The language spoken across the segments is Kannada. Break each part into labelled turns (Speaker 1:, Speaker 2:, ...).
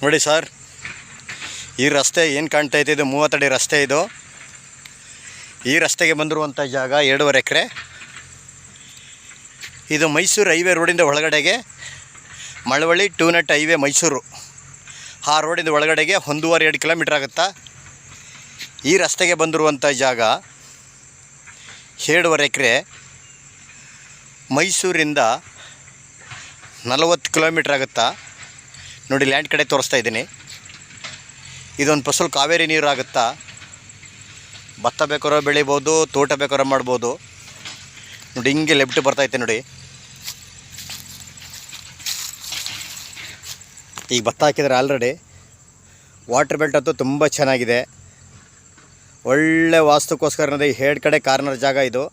Speaker 1: ನೋಡಿ ಸರ್, ಈ ರಸ್ತೆ ಏನು ಕಾಣ್ತಾ ಇದೆ, ಇದು 30 ಅಡಿ ರಸ್ತೆ. ಈ ರಸ್ತೆಗೆ ಬಂದಿರುವಂಥ ಜಾಗ 2.5 ಎಕರೆ. ಇದು ಮೈಸೂರು ಹೈವೇ ರೋಡಿಂದ ಒಳಗಡೆಗೆ, Malavalli two nut highway Mysuru, ಆ ರೋಡಿಂದ ಒಳಗಡೆಗೆ 1.5-2 ಕಿಲೋಮೀಟ್ರ್ ಆಗುತ್ತಾ. ಈ ರಸ್ತೆಗೆ ಬಂದಿರುವಂಥ ಜಾಗ 2.5 ಎಕರೆ. ಮೈಸೂರಿಂದ 40 ಕಿಲೋಮೀಟ್ರ್ ಆಗುತ್ತಾ. ನೋಡಿ, ಲ್ಯಾಂಡ್ ಕಡೆ ತೋರಿಸ್ತಾ ಇದ್ದೀನಿ. ಇದೊಂದು ಫಸಲು ಕಾವೇರಿ ನೀರು ಆಗುತ್ತಾ. ಭತ್ತ ಬೇಕಾರೋ ಬೆಳಿಬೋದು, ತೋಟ ಬೇಕಾರೋ ಮಾಡ್ಬೋದು. ನೋಡಿ, ಹಿಂಗೆ ಲೆಫ್ಟ್ ಬರ್ತೈತೆ ನೋಡಿ. ಈಗ ಭತ್ತ ಹಾಕಿದರೆ ಆಲ್ರೆಡಿ. ವಾಟರ್ ಬೆಲ್ಟ್ ಅಂತೂ ತುಂಬ ಚೆನ್ನಾಗಿದೆ. ಒಳ್ಳೆ ವಾಸ್ತುಕ್ಕೋಸ್ಕರ ಈ ಹೇಡ್ ಕಡೆ ಕಾರ್ನರ್ ಜಾಗ ಇದು.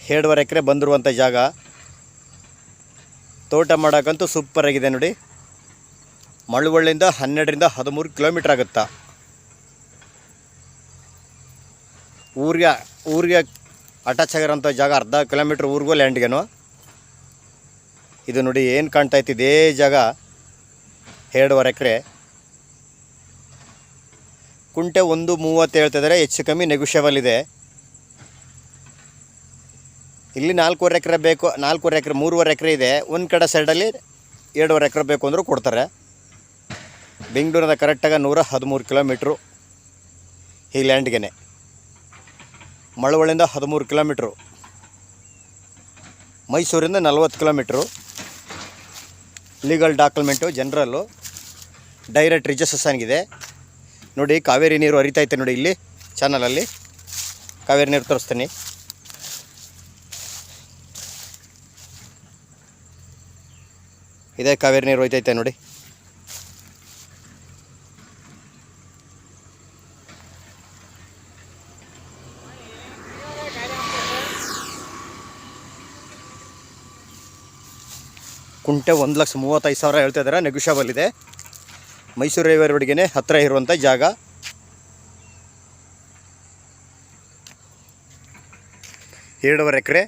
Speaker 1: 2.5 ಎಕರೆ ಬಂದಿರುವಂಥ ಜಾಗ. ತೋಟ ಮಾಡೋಕ್ಕಂತೂ ಸೂಪರಾಗಿದೆ ನೋಡಿ. ಮಳವಳ್ಳಿಯಿಂದ 12-13 ಕಿಲೋಮೀಟ್ರ್ ಆಗುತ್ತಾ. ಊರಿಗೆ ಅಟ್ಯಾಚ್ ಆಗಿರೋಂಥ ಜಾಗ, ಅರ್ಧ ಕಿಲೋಮೀಟ್ರ್ ಊರಿಗೂ ಲ್ಯಾಂಡ್ಗೇನು. ಇದು ನೋಡಿ ಏನು ಕಾಣ್ತಾ ಇತ್ತು, ಇದೇ ಜಾಗ 2.5 ಎಕರೆ. ಕುಂಟೆ 1.30 ಹೇಳ್ತಿದ್ದಾರೆ, ಹೆಚ್ಚು ಕಮ್ಮಿ ನೆಗೋಷಿಯಬಲ್ ಇದೆ. ಇಲ್ಲಿ 4.5 ಎಕರೆ ಬೇಕು, 4.5 ಎಕರೆ, 3.5 ಎಕರೆ ಇದೆ. ಒಂದು ಕಡೆ ಸೈಡಲ್ಲಿ 2.5 ಎಕರೆ ಬೇಕು ಅಂದರೂ ಕೊಡ್ತಾರೆ. ಬೆಂಗಳೂರಿಂದ ಕರೆಕ್ಟಾಗಿ 113 ಕಿಲೋಮೀಟ್ರು ಈ ಲ್ಯಾಂಡ್ಗೆ. ಮಳವಳ್ಳಿಯಿಂದ 13 ಕಿಲೋಮೀಟ್ರು, ಮೈಸೂರಿಂದ 40 ಕಿಲೋಮೀಟ್ರು. ಲೀಗಲ್ ಡಾಕ್ಯುಮೆಂಟು, ಜನರಲ್ಲು, ಡೈರೆಕ್ಟ್ ರಿಜಿಸ್ಟ್ರೇಷನ್ ಇದೆ. ನೋಡಿ, ಕಾವೇರಿ ನೀರು ಹರಿತೈತೆ ನೋಡಿ. ಇಲ್ಲಿ ಚಾನಲಲ್ಲಿ ಕಾವೇರಿ ನೀರು ತೋರಿಸ್ತೀನಿ. ಇದೇ ಕಾವೇರಿ ನೀರು ಹೋಯ್ತೈತೆ ನೋಡಿ. ಕುಂಟೆ 1,35,000 ಹೇಳ್ತಿದ್ದಾರೆ, ನೆಗೋಷಿಯಬಲ್ ಇದೆ. ಮೈಸೂರು ಹೈವೇ ರೋಡ್ಗೆ ಹತ್ತಿರ ಇರುವಂಥ ಜಾಗ. ಎರಡೂವರೆ ಎಕರೆ.